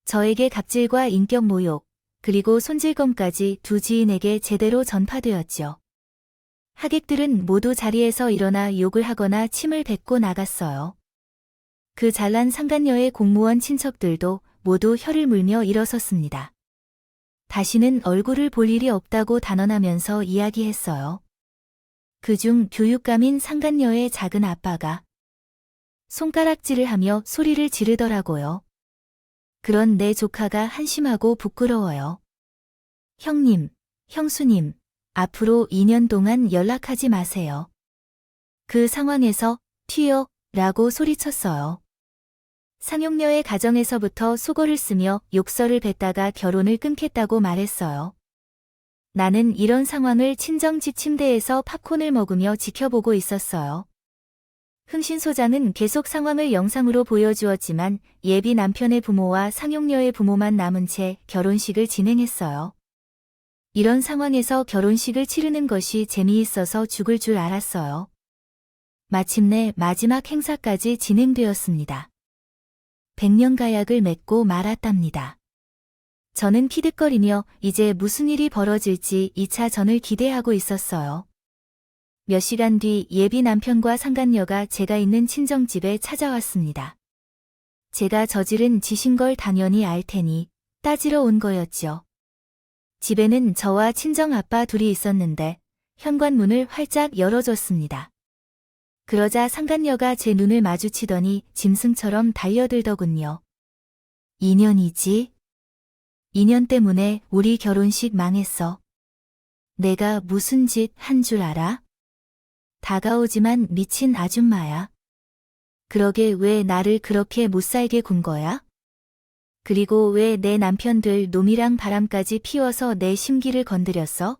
Speaker 1: 저에게 갑질과 인격 모욕, 그리고 손질검까지 두 지인에게 제대로 전파되었죠. 하객들은 모두 자리에서 일어나 욕을 하거나 침을 뱉고 나갔어요. 그 잘난 상간녀의 공무원 친척들도 모두 혀를 물며 일어섰습니다. 다시는 얼굴을 볼 일이 없다고 단언하면서 이야기했어요. 그중 교육감인 상간녀의 작은 아빠가 손가락질을 하며 소리를 지르더라고요. 그런 내 조카가 한심하고 부끄러워요. 형님, 형수님, 앞으로 2년 동안 연락하지 마세요. 그 상황에서 튀어 라고 소리쳤어요. 상용녀의 가정에서부터 속어를 쓰며 욕설을 뱉다가 결혼을 끊겠다고 말했어요. 나는 이런 상황을 친정집 침대에서 팝콘을 먹으며 지켜보고 있었어요. 흥신 소장은 계속 상황을 영상으로 보여주었지만 예비 남편의 부모와 상용녀의 부모만 남은 채 결혼식을 진행했어요. 이런 상황에서 결혼식을 치르는 것이 재미있어서 죽을 줄 알았어요. 마침내 마지막 행사까지 진행되었습니다. 백년가약을 맺고 말았답니다. 저는 키득거리며 이제 무슨 일이 벌어질지 2차 전을 기대하고 있었어요. 몇 시간 뒤 예비 남편과 상간녀가 제가 있는 친정집에 찾아왔습니다. 제가 저지른 짓인 걸 당연히 알 테니 따지러 온 거였죠. 집에는 저와 친정 아빠 둘이 있었는데 현관문을 활짝 열어줬습니다. 그러자 상간녀가 제 눈을 마주치더니 짐승처럼 달려들더군요. 2년이지? 2년 때문에 우리 결혼식 망했어. 내가 무슨 짓 한 줄 알아? 다가오지만 미친 아줌마야. 그러게 왜 나를 그렇게 못살게 군 거야? 그리고 왜 내 남편들 놈이랑 바람까지 피워서 내 심기를 건드렸어?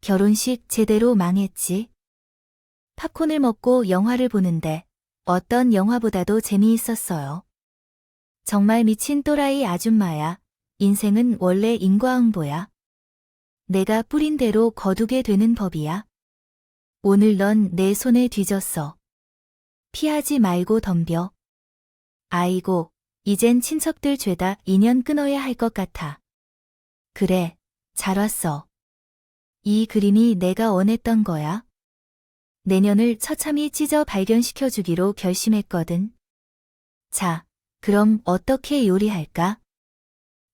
Speaker 1: 결혼식 제대로 망했지. 팝콘을 먹고 영화를 보는데 어떤 영화보다도 재미있었어요. 정말 미친 또라이 아줌마야. 인생은 원래 인과응보야. 내가 뿌린 대로 거두게 되는 법이야. 오늘 넌 내 손에 뒤졌어. 피하지 말고 덤벼. 아이고, 이젠 친척들 죄다 인연 끊어야 할 것 같아. 그래, 잘 왔어. 이 그림이 내가 원했던 거야. 내년을 처참히 찢어 발견시켜주기로 결심했거든. 자, 그럼 어떻게 요리할까?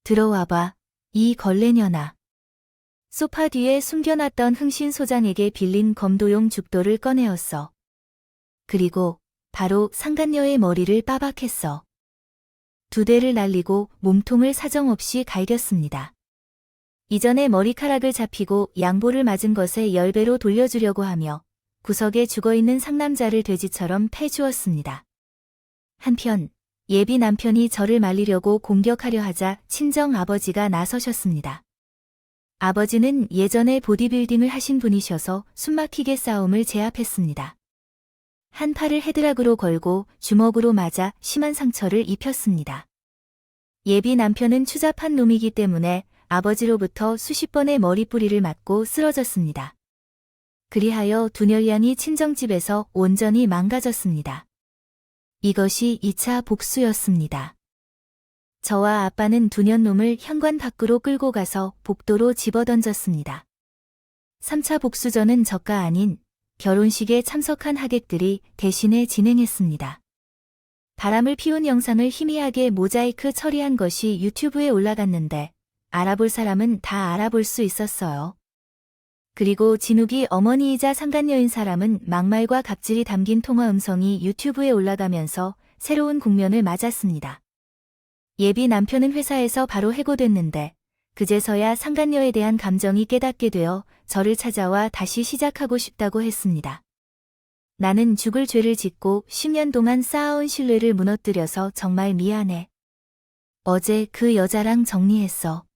Speaker 1: 들어와봐, 이 걸레년아. 소파 뒤에 숨겨놨던 흥신 소장에게 빌린 검도용 죽도를 꺼내었어. 그리고 바로 상간녀의 머리를 빠박했어. 2대를 날리고 몸통을 사정없이 갈겼습니다. 이전에 머리카락을 잡히고 양보를 맞은 것에 10배로 돌려주려고 하며 구석에 죽어있는 상남자를 돼지처럼 패주었습니다. 한편 예비 남편이 저를 말리려고 공격하려 하자 친정 아버지가 나서셨습니다. 아버지는 예전에 보디빌딩을 하신 분이셔서 숨막히게 싸움을 제압했습니다. 한 팔을 헤드락으로 걸고 주먹으로 맞아 심한 상처를 입혔습니다. 예비 남편은 추잡한 놈이기 때문에 아버지로부터 수십 번의 머리뿌리를 맞고 쓰러졌습니다. 그리하여 두녀량이 친정집에서 온전히 망가졌습니다. 이것이 2차 복수였습니다. 저와 아빠는 두년놈을 현관 밖으로 끌고 가서 복도로 집어던졌습니다. 3차 복수전은 저가 아닌 결혼식에 참석한 하객들이 대신에 진행했습니다. 바람을 피운 영상을 희미하게 모자이크 처리한 것이 유튜브에 올라갔는데 알아볼 사람은 다 알아볼 수 있었어요. 그리고 진욱이 어머니이자 상간녀인 사람은 막말과 갑질이 담긴 통화 음성이 유튜브에 올라가면서 새로운 국면을 맞았습니다. 예비 남편은 회사에서 바로 해고됐는데 그제서야 상간녀에 대한 감정이 깨닫게 되어 저를 찾아와 다시 시작하고 싶다고 했습니다. 나는 죽을 죄를 짓고 10년 동안 쌓아온 신뢰를 무너뜨려서 정말 미안해. 어제 그 여자랑 정리했어.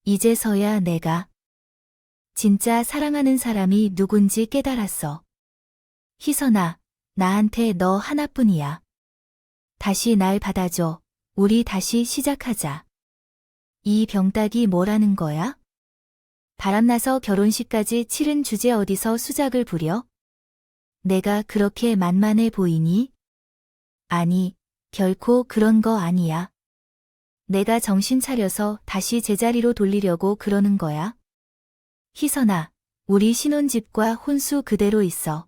Speaker 1: 이제서야 내가 진짜 사랑하는 사람이 누군지 깨달았어. 희선아, 나한테 너 하나뿐이야. 다시 날 받아줘. 우리 다시 시작하자. 이 병따기 뭐라는 거야? 바람나서 결혼식까지 치른 주제 어디서 수작을 부려? 내가 그렇게 만만해 보이니? 아니, 결코 그런 거 아니야. 내가 정신 차려서 다시 제자리로 돌리려고 그러는 거야. 희선아, 우리 신혼집과 혼수 그대로 있어.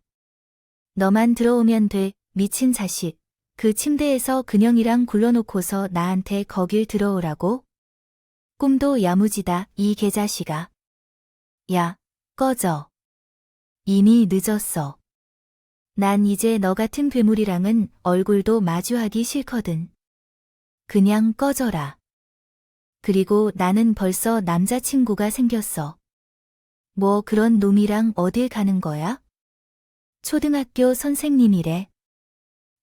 Speaker 1: 너만 들어오면 돼, 미친 자식. 그 침대에서 근영이랑 굴러놓고서 나한테 거길 들어오라고? 꿈도 야무지다, 이 개자식아. 야, 꺼져. 이미 늦었어. 난 이제 너 같은 괴물이랑은 얼굴도 마주하기 싫거든. 그냥 꺼져라. 그리고 나는 벌써 남자친구가 생겼어. 뭐 그런 놈이랑 어딜 가는 거야? 초등학교 선생님이래.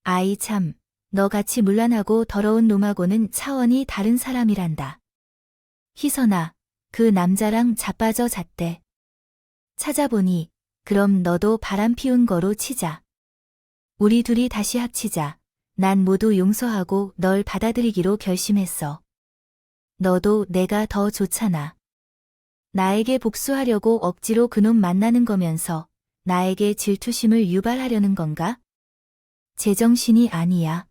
Speaker 1: 아이 참, 너같이 문란하고 더러운 놈하고는 차원이 다른 사람이란다. 희선아, 그 남자랑 자빠져 잤대. 찾아보니, 그럼 너도 바람 피운 거로 치자. 우리 둘이 다시 합치자. 난 모두 용서하고 널 받아들이기로 결심했어. 너도 내가 더 좋잖아. 나에게 복수하려고 억지로 그놈 만나는 거면서 나에게 질투심을 유발하려는 건가? 제정신이 아니야.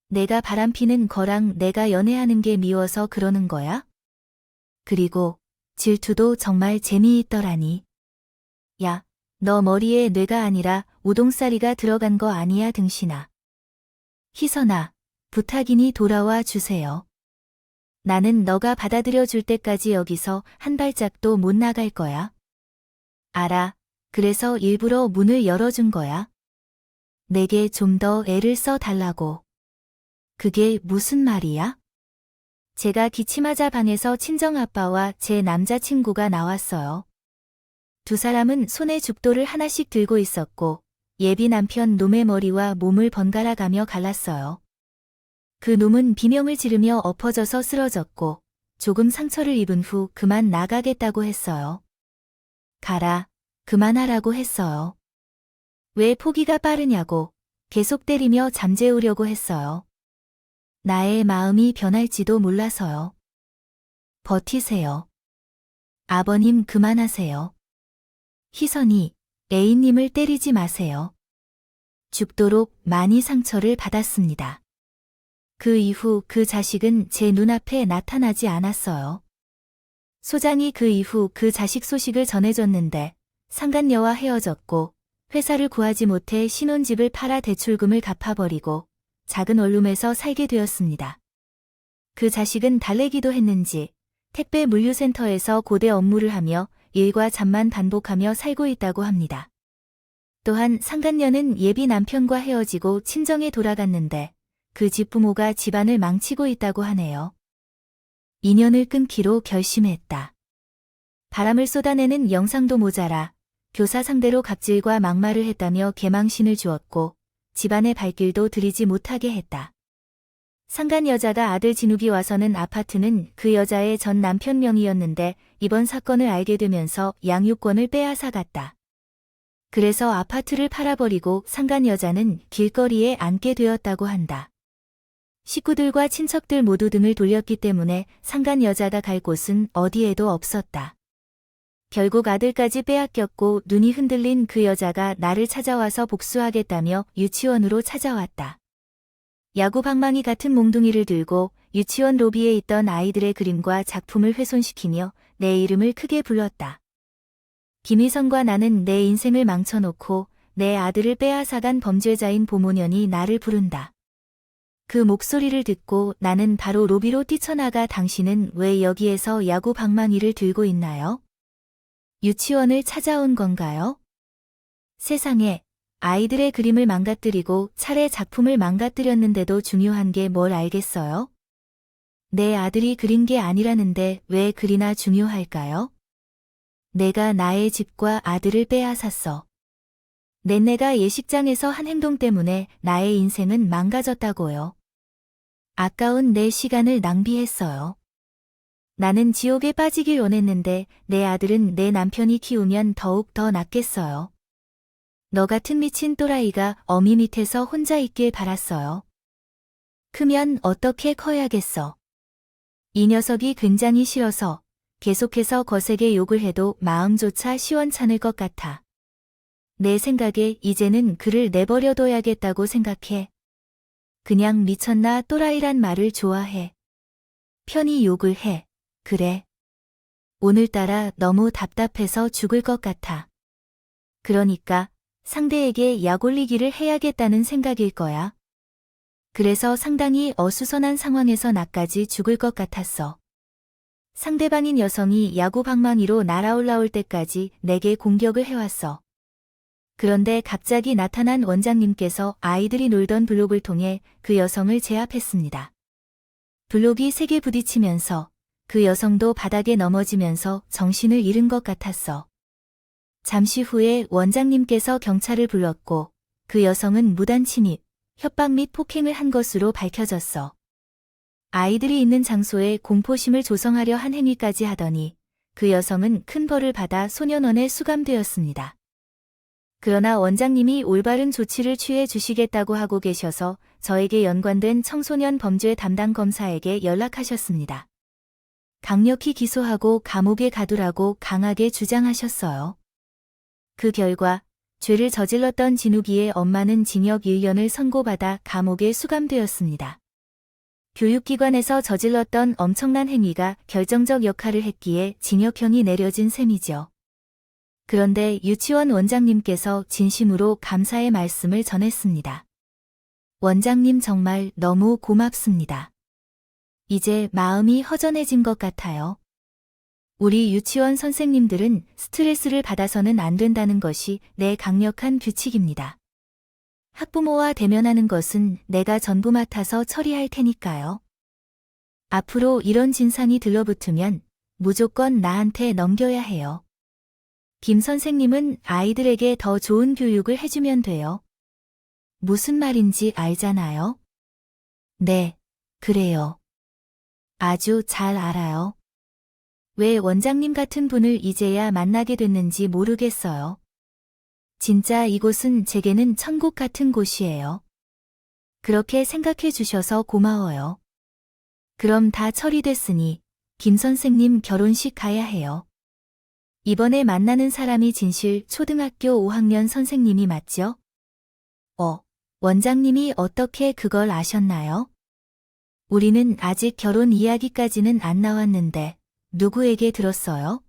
Speaker 1: 내가 바람피는 거랑 내가 연애하는 게 미워서 그러는 거야? 그리고 질투도 정말 재미있더라니. 야, 너 머리에 뇌가 아니라 우동사리가 들어간 거 아니야 등신아. 희선아, 부탁이니 돌아와 주세요. 나는 너가 받아들여 줄 때까지 여기서 한 발짝도 못 나갈 거야. 알아. 그래서 일부러 문을 열어준 거야. 내게 좀 더 애를 써 달라고. 그게 무슨 말이야? 제가 기침하자 방에서 친정아빠와 제 남자친구가 나왔어요. 두 사람은 손에 죽도를 하나씩 들고 있었고 예비 남편 놈의 머리와 몸을 번갈아 가며 갈랐어요. 그 놈은 비명을 지르며 엎어져서 쓰러졌고 조금 상처를 입은 후 그만 나가겠다고 했어요. 가라, 그만하라고 했어요. 왜 포기가 빠르냐고 계속 때리며 잠재우려고 했어요. 나의 마음이 변할지도 몰라서요. 버티세요. 아버님 그만하세요. 희선이 애인님을 때리지 마세요. 죽도록 많이 상처를 받았습니다. 그 이후 그 자식은 제 눈앞에 나타나지 않았어요. 소장이 그 이후 그 자식 소식을 전해줬는데 상간녀와 헤어졌고 회사를 구하지 못해 신혼집을 팔아 대출금을 갚아버리고 작은 원룸에서 살게 되었습니다. 그 자식은 달래기도 했는지 택배 물류센터에서 고대 업무를 하며 일과 잠만 반복하며 살고 있다고 합니다. 또한 상간녀는 예비 남편과 헤어지고 친정에 돌아갔는데 그 집부모가 집안을 망치고 있다고 하네요. 인연을 끊기로 결심했다. 바람을 쏟아내는 영상도 모자라 교사 상대로 갑질과 막말을 했다며 개망신을 주었고 집안의 발길도 들이지 못하게 했다. 상간 여자가 아들 진욱이 와서는 아파트는 그 여자의 전 남편 명의였는데 이번 사건을 알게 되면서 양육권을 빼앗아갔다. 그래서 아파트를 팔아버리고 상간 여자는 길거리에 앉게 되었다고 한다. 식구들과 친척들 모두 등을 돌렸기 때문에 상간 여자가 갈 곳은 어디에도 없었다. 결국 아들까지 빼앗겼고 눈이 흔들린 그 여자가 나를 찾아와서 복수하겠다며 유치원으로 찾아왔다. 야구 방망이 같은 몽둥이를 들고 유치원 로비에 있던 아이들의 그림과 작품을 훼손시키며 내 이름을 크게 불렀다. 김희선과 나는 내 인생을 망쳐놓고 내 아들을 빼앗아간 범죄자인 보모년이 나를 부른다. 그 목소리를 듣고 나는 바로 로비로 뛰쳐나가 당신은 왜 여기에서 야구 방망이를 들고 있나요? 유치원을 찾아온 건가요? 세상에, 아이들의 그림을 망가뜨리고 차례 작품을 망가뜨렸는데도 중요한 게 뭘 알겠어요? 내 아들이 그린 게 아니라는데 왜 그리나 중요할까요? 내가 나의 집과 아들을 빼앗았어. 내가 예식장에서 한 행동 때문에 나의 인생은 망가졌다고요. 아까운 내 시간을 낭비했어요. 나는 지옥에 빠지길 원했는데 내 아들은 내 남편이 키우면 더욱 더 낫겠어요. 너 같은 미친 또라이가 어미 밑에서 혼자 있길 바랐어요. 크면 어떻게 커야겠어. 이 녀석이 굉장히 싫어서 계속해서 거세게 욕을 해도 마음조차 시원찮을 것 같아. 내 생각에 이제는 그를 내버려둬야겠다고 생각해. 그냥 미쳤나 또라이란 말을 좋아해. 편히 욕을 해. 그래. 오늘따라 너무 답답해서 죽을 것 같아. 그러니까 상대에게 약 올리기를 해야겠다는 생각일 거야. 그래서 상당히 어수선한 상황에서 나까지 죽을 것 같았어. 상대방인 여성이 야구 방망이로 날아올라올 때까지 내게 공격을 해왔어. 그런데 갑자기 나타난 원장님께서 아이들이 놀던 블록을 통해 그 여성을 제압했습니다. 블록이 세게 부딪히면서 그 여성도 바닥에 넘어지면서 정신을 잃은 것 같았어. 잠시 후에 원장님께서 경찰을 불렀고 그 여성은 무단 침입, 협박 및 폭행을 한 것으로 밝혀졌어. 아이들이 있는 장소에 공포심을 조성하려 한 행위까지 하더니 그 여성은 큰 벌을 받아 소년원에 수감되었습니다. 그러나 원장님이 올바른 조치를 취해 주시겠다고 하고 계셔서 저에게 연관된 청소년 범죄 담당 검사에게 연락하셨습니다. 강력히 기소하고 감옥에 가두라고 강하게 주장하셨어요. 그 결과 죄를 저질렀던 진욱이의 엄마는 징역 1년을 선고받아 감옥에 수감되었습니다. 교육기관에서 저질렀던 엄청난 행위가 결정적 역할을 했기에 징역형이 내려진 셈이죠. 그런데 유치원 원장님께서 진심으로 감사의 말씀을 전했습니다. 원장님 정말 너무 고맙습니다. 이제 마음이 허전해진 것 같아요. 우리 유치원 선생님들은 스트레스를 받아서는 안 된다는 것이 내 강력한 규칙입니다. 학부모와 대면하는 것은 내가 전부 맡아서 처리할 테니까요. 앞으로 이런 진상이 들러붙으면 무조건 나한테 넘겨야 해요. 김 선생님은 아이들에게 더 좋은 교육을 해주면 돼요. 무슨 말인지 알잖아요? 네, 그래요. 아주 잘 알아요. 왜 원장님 같은 분을 이제야 만나게 됐는지 모르겠어요. 진짜 이곳은 제게는 천국 같은 곳이에요. 그렇게 생각해 주셔서 고마워요. 그럼 다 처리됐으니 김 선생님 결혼식 가야 해요. 이번에 만나는 사람이 진실 초등학교 5학년 선생님이 맞죠? 원장님이 어떻게 그걸 아셨나요? 우리는 아직 결혼 이야기까지는 안 나왔는데 누구에게 들었어요?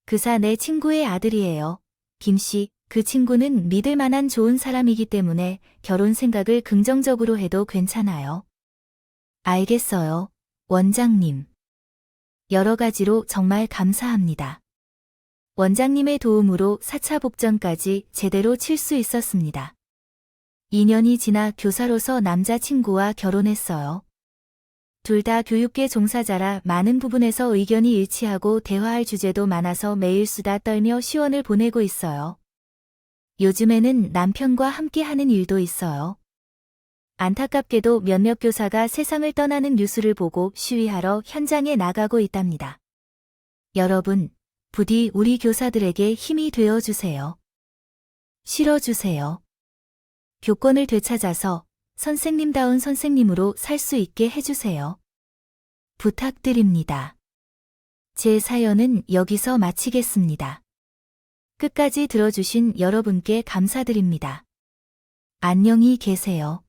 Speaker 1: 그사 내 친구의 아들이에요. 김씨, 그 친구는 믿을 만한 좋은 사람이기 때문에 결혼 생각을 긍정적으로 해도 괜찮아요. 알겠어요, 원장님. 여러 가지로 정말 감사합니다. 원장님의 도움으로 4차 복전까지 제대로 칠 수 있었습니다. 2년이 지나 교사로서 남자친구와 결혼했어요. 둘 다 교육계 종사자라 많은 부분에서 의견이 일치하고 대화할 주제도 많아서 매일 수다 떨며 시원을 보내고 있어요. 요즘에는 남편과 함께 하는 일도 있어요. 안타깝게도 몇몇 교사가 세상을 떠나는 뉴스를 보고 시위하러 현장에 나가고 있답니다. 여러분, 부디 우리 교사들에게 힘이 되어주세요. 실어주세요. 교권을 되찾아서 선생님다운 선생님으로 살 수 있게 해주세요. 부탁드립니다. 제 사연은 여기서 마치겠습니다. 끝까지 들어주신 여러분께 감사드립니다. 안녕히 계세요.